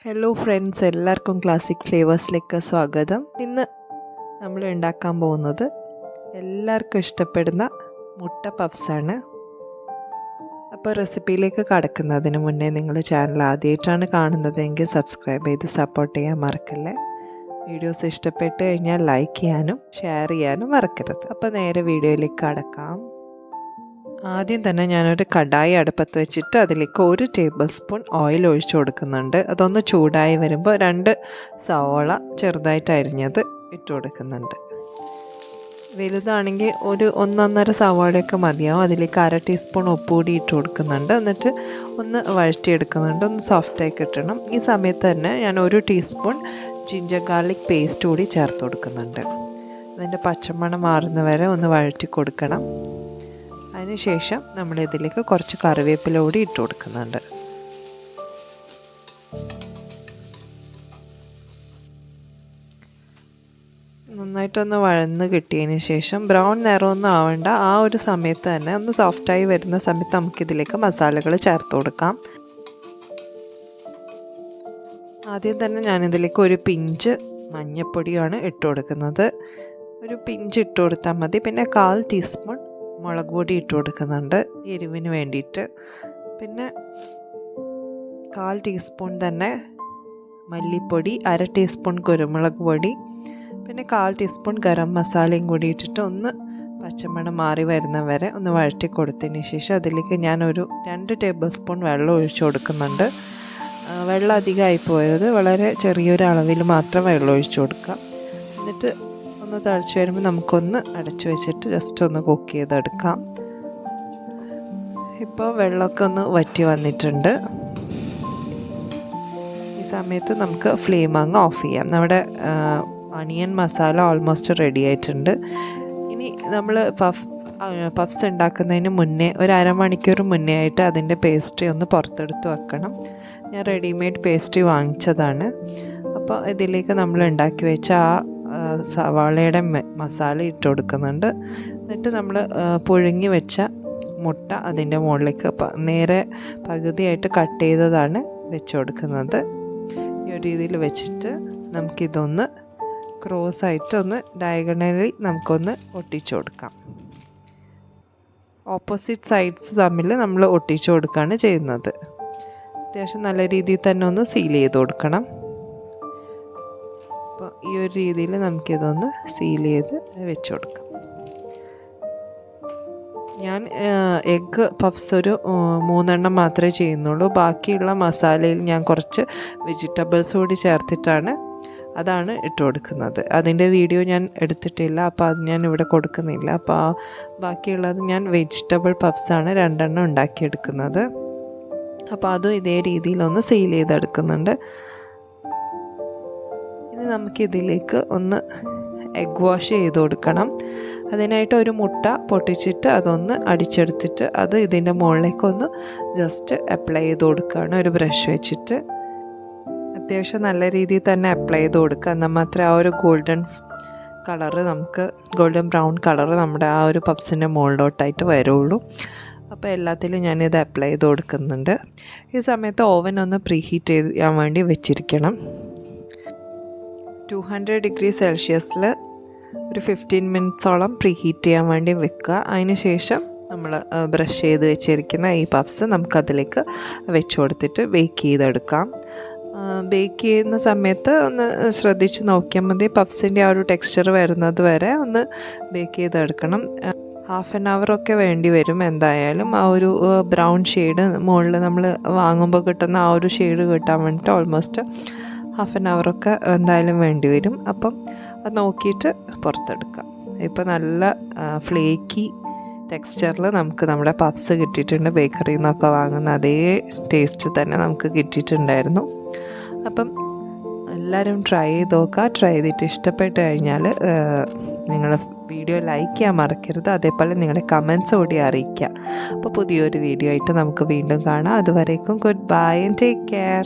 Hello friends, എല്ലാവർക്കും classic ഫ്ലേവേഴ്സിലേക്ക് സ്വാഗതം. ഇന്ന് നമ്മൾ ഉണ്ടാക്കാൻ പോകുന്നത് എല്ലാവർക്കും ഇഷ്ടപ്പെടുന്ന മുട്ട പഫ്സാണ്. അപ്പോൾ റെസിപ്പിയിലേക്ക് കടക്കുന്നതിന് മുന്നേ നിങ്ങൾ ചാനൽ ആദ്യമായിട്ടാണ് കാണുന്നതെങ്കിൽ സബ്സ്ക്രൈബ് ചെയ്ത് സപ്പോർട്ട് ചെയ്യാൻ മറക്കല്ലേ. വീഡിയോസ് ഇഷ്ടപ്പെട്ട് കഴിഞ്ഞാൽ ലൈക്ക് ചെയ്യാനും ഷെയർ ചെയ്യാനും മറക്കരുത്. അപ്പോൾ നേരെ വീഡിയോയിലേക്ക് കടക്കാം. ആദ്യം തന്നെ ഞാനൊരു കടായി അടുപ്പത്ത് വെച്ചിട്ട് അതിലേക്ക് 1 ടേബിൾ സ്പൂൺ ഓയിൽ ഒഴിച്ചു കൊടുക്കുന്നുണ്ട്. അതൊന്ന് ചൂടായി വരുമ്പോൾ 2 സവോള ചെറുതായിട്ട് അരിഞ്ഞത് ഇട്ട് കൊടുക്കുന്നുണ്ട്. വലുതാണെങ്കിൽ ഒരു 1.5 സവാളയൊക്കെ മതിയാവും. അതിലേക്ക് 1/2 ടീസ്പൂൺ ഉപ്പ് കൂടി ഇട്ട് കൊടുക്കുന്നുണ്ട്. എന്നിട്ട് ഒന്ന് വഴറ്റിയെടുക്കുന്നുണ്ട്. ഒന്ന് സോഫ്റ്റായി കിട്ടണം. ഈ സമയത്ത് തന്നെ ഞാൻ 1 ടീസ്പൂൺ ജിഞ്ചർ ഗാർലിക് പേസ്റ്റ് കൂടി ചേർത്ത് കൊടുക്കുന്നുണ്ട്. അതിൻ്റെ പച്ചമണം മാറുന്നവരെ ഒന്ന് വഴറ്റി കൊടുക്കണം. അതിനുശേഷം നമ്മളിതിലേക്ക് കുറച്ച് കറിവേപ്പില കൂടി ഇട്ട് കൊടുക്കുന്നുണ്ട്. നന്നായിട്ടൊന്ന് വഴന്ന് കിട്ടിയതിന് ശേഷം ബ്രൗൺ നിറമൊന്നും ആവേണ്ട. ആ ഒരു സമയത്ത് തന്നെ ഒന്ന് സോഫ്റ്റായി വരുന്ന സമയത്ത് നമുക്കിതിലേക്ക് മസാലകൾ ചേർത്ത് കൊടുക്കാം. ആദ്യം തന്നെ ഞാനിതിലേക്ക് 1 പിഞ്ച് മഞ്ഞൾപ്പൊടിയാണ് ഇട്ട് കൊടുക്കുന്നത്. 1 പിഞ്ച് ഇട്ട് കൊടുത്താൽ മതി. പിന്നെ 1/4 ടീസ്പൂൺ മുളക് പൊടി ഇട്ട് കൊടുക്കുന്നുണ്ട് എരിവിന് വേണ്ടിയിട്ട്. പിന്നെ 1/4 ടീസ്പൂൺ തന്നെ മല്ലിപ്പൊടി, 1/2 ടീസ്പൂൺ കുരുമുളക് പൊടി, പിന്നെ 1/4 ടീസ്പൂൺ ഗരം മസാലയും കൂടി ഇട്ടിട്ട് ഒന്ന് പച്ചമണം മാറി വരുന്ന വരെ ഒന്ന് വഴറ്റി കൊടുത്തതിന് ശേഷം അതിലേക്ക് ഞാനൊരു 2 ടേബിൾ സ്പൂൺ വെള്ളം ഒഴിച്ചു കൊടുക്കുന്നുണ്ട്. വെള്ളം അധികമായി പോയത്, വളരെ ചെറിയൊരു അളവിൽ മാത്രം വെള്ളം ഒഴിച്ചു കൊടുക്കാം. എന്നിട്ട് ഒന്ന് തിളച്ച് വരുമ്പോൾ നമുക്കൊന്ന് അടച്ചു വെച്ചിട്ട് ജസ്റ്റ് ഒന്ന് കുക്ക് ചെയ്തെടുക്കാം. ഇപ്പോൾ വെള്ളമൊക്കെ ഒന്ന് വറ്റി വന്നിട്ടുണ്ട്. ഈ സമയത്ത് നമുക്ക് ഫ്ലെയിം അങ്ങ് ഓഫ് ചെയ്യാം. നമ്മുടെ അണിയൻ മസാല ഓൾമോസ്റ്റ് റെഡി ആയിട്ടുണ്ട്. ഇനി നമ്മൾ പഫ്സ് ഉണ്ടാക്കുന്നതിന് മുന്നേ ഒരു അരമണിക്കൂർ മുന്നേ ആയിട്ട് അതിൻ്റെ പേസ്ട്രി ഒന്ന് പുറത്തെടുത്ത് വെക്കണം. ഞാൻ റെഡിമെയ്ഡ് പേസ്ട്രി വാങ്ങിച്ചതാണ്. അപ്പോൾ ഇതിലേക്ക് നമ്മൾ ഉണ്ടാക്കി വെച്ച ആ സവാളയുടെ മസാല ഇട്ട് കൊടുക്കുന്നുണ്ട്. എന്നിട്ട് നമ്മൾ പുഴുങ്ങി വെച്ച മുട്ട അതിൻ്റെ മുകളിലേക്ക് നേരെ പകുതിയായിട്ട് കട്ട് ചെയ്തതാണ് വെച്ച് കൊടുക്കുന്നത്. ഈ ഒരു രീതിയിൽ വെച്ചിട്ട് നമുക്കിതൊന്ന് ക്രോസായിട്ട് ഒന്ന് ഡയഗണലി നമുക്കൊന്ന് ഒട്ടിച്ചു കൊടുക്കാം. ഓപ്പോസിറ്റ് സൈഡ്സ് തമ്മിൽ നമ്മൾ ഒട്ടിച്ചു കൊടുക്കുകയാണ് ചെയ്യുന്നത്. അത്യാവശ്യം നല്ല രീതിയിൽ തന്നെ ഒന്ന് സീൽ ചെയ്ത് കൊടുക്കണം. അപ്പോൾ ഈ ഒരു രീതിയിൽ നമുക്കിതൊന്ന് സീൽ ചെയ്ത് വെച്ച് കൊടുക്കാം. ഞാൻ എഗ്ഗ് പഫ്സ് ഒരു 3 എണ്ണം മാത്രമേ ചെയ്യുന്നുള്ളൂ. ബാക്കിയുള്ള മസാലയിൽ ഞാൻ കുറച്ച് വെജിറ്റബിൾസ് കൂടി ചേർത്തിട്ടാണ് അതാണ് ഇട്ട് കൊടുക്കുന്നത്. അതിൻ്റെ വീഡിയോ ഞാൻ എടുത്തിട്ടില്ല, അപ്പോൾ അത് ഞാൻ ഇവിടെ കൊടുക്കുന്നില്ല. അപ്പോൾ ബാക്കിയുള്ളത് ഞാൻ വെജിറ്റബിൾ പഫ്സാണ് 2 എണ്ണം ഉണ്ടാക്കിയെടുക്കുന്നത്. അപ്പോൾ അതും ഇതേ രീതിയിലൊന്ന് സീൽ ചെയ്തെടുക്കുന്നുണ്ട്. ഇനി നമുക്കിതിലേക്ക് ഒന്ന് എഗ് വാഷ് ചെയ്ത് കൊടുക്കണം. അതിനായിട്ട് ഒരു മുട്ട പൊട്ടിച്ചിട്ട് അതൊന്ന് അടിച്ചെടുത്തിട്ട് അത് ഇതിൻ്റെ മുകളിലേക്കൊന്ന് ജസ്റ്റ് അപ്ലൈ ചെയ്ത് കൊടുക്കുകയാണ് ഒരു ബ്രഷ് വെച്ചിട്ട്. അത്യാവശ്യം നല്ല രീതിയിൽ തന്നെ അപ്ലൈ ചെയ്ത് കൊടുക്കുക. എന്നാൽ മാത്രമേ ആ ഒരു ഗോൾഡൻ ബ്രൗൺ കളറ് നമ്മുടെ ആ ഒരു പഫ്സിൻ്റെ മുകളിലോട്ടായിട്ട് വരുള്ളൂ. അപ്പോൾ എല്ലാത്തിലും ഞാനിത് അപ്ലൈ ചെയ്ത് കൊടുക്കുന്നുണ്ട്. ഈ സമയത്ത് ഓവൻ ഒന്ന് പ്രീഹീറ്റ് ചെയ്യാൻ വേണ്ടി വെച്ചിരിക്കണം. 200 ഡിഗ്രി സെൽഷ്യസിൽ ഒരു 15 മിനിറ്റ്സോളം പ്രീഹീറ്റ് ചെയ്യാൻ വേണ്ടി വെക്കുക. അതിന് ശേഷം നമ്മൾ ബ്രഷ് ചെയ്ത് വെച്ചിരിക്കുന്ന ഈ പഫ്സ് നമുക്കതിലേക്ക് വെച്ച് കൊടുത്തിട്ട് ബേക്ക് ചെയ്തെടുക്കാം. ബേക്ക് ചെയ്യുന്ന സമയത്ത് ഒന്ന് ശ്രദ്ധിച്ച് നോക്കിയാൽ മതി. പഫ്സിൻ്റെ ആ ഒരു ടെക്സ്ചർ വരുന്നത് വരെ ഒന്ന് ബേക്ക് ചെയ്തെടുക്കണം. 1/2 hour വേണ്ടി വരും എന്തായാലും. ആ ഒരു ബ്രൗൺ ഷെയ്ഡ് മുകളിൽ നമ്മൾ വാങ്ങുമ്പോൾ കിട്ടുന്ന ആ ഒരു ഷെയ്ഡ് കിട്ടാൻ വേണ്ടിയിട്ട് ഓൾമോസ്റ്റ് 1/2 hour എന്തായാലും വേണ്ടി വരും. അപ്പം അത് നോക്കിയിട്ട് പുറത്തെടുക്കാം. ഇപ്പോൾ നല്ല ഫ്ലേക്കി ടെക്സ്ചറിൽ നമുക്ക് നമ്മുടെ പഫ്സ് കിട്ടിയിട്ടുണ്ട്. ബേക്കറിയിൽ നിന്നൊക്കെ വാങ്ങുന്ന അതേ ടേസ്റ്റ് തന്നെ നമുക്ക് കിട്ടിയിട്ടുണ്ടായിരുന്നു. അപ്പം എല്ലാവരും ട്രൈ ചെയ്ത് നോക്കുക. ട്രൈ ചെയ്തിട്ട് ഇഷ്ടപ്പെട്ട് കഴിഞ്ഞാൽ നിങ്ങൾ വീഡിയോ ലൈക്ക് ചെയ്യാൻ മറക്കരുത്. അതേപോലെ നിങ്ങളുടെ കമൻറ്റ്സ് കൂടി അറിയിക്കുക. അപ്പോൾ പുതിയൊരു വീഡിയോ ആയിട്ട് നമുക്ക് വീണ്ടും കാണാം. അതുവരേക്കും good bye and take care.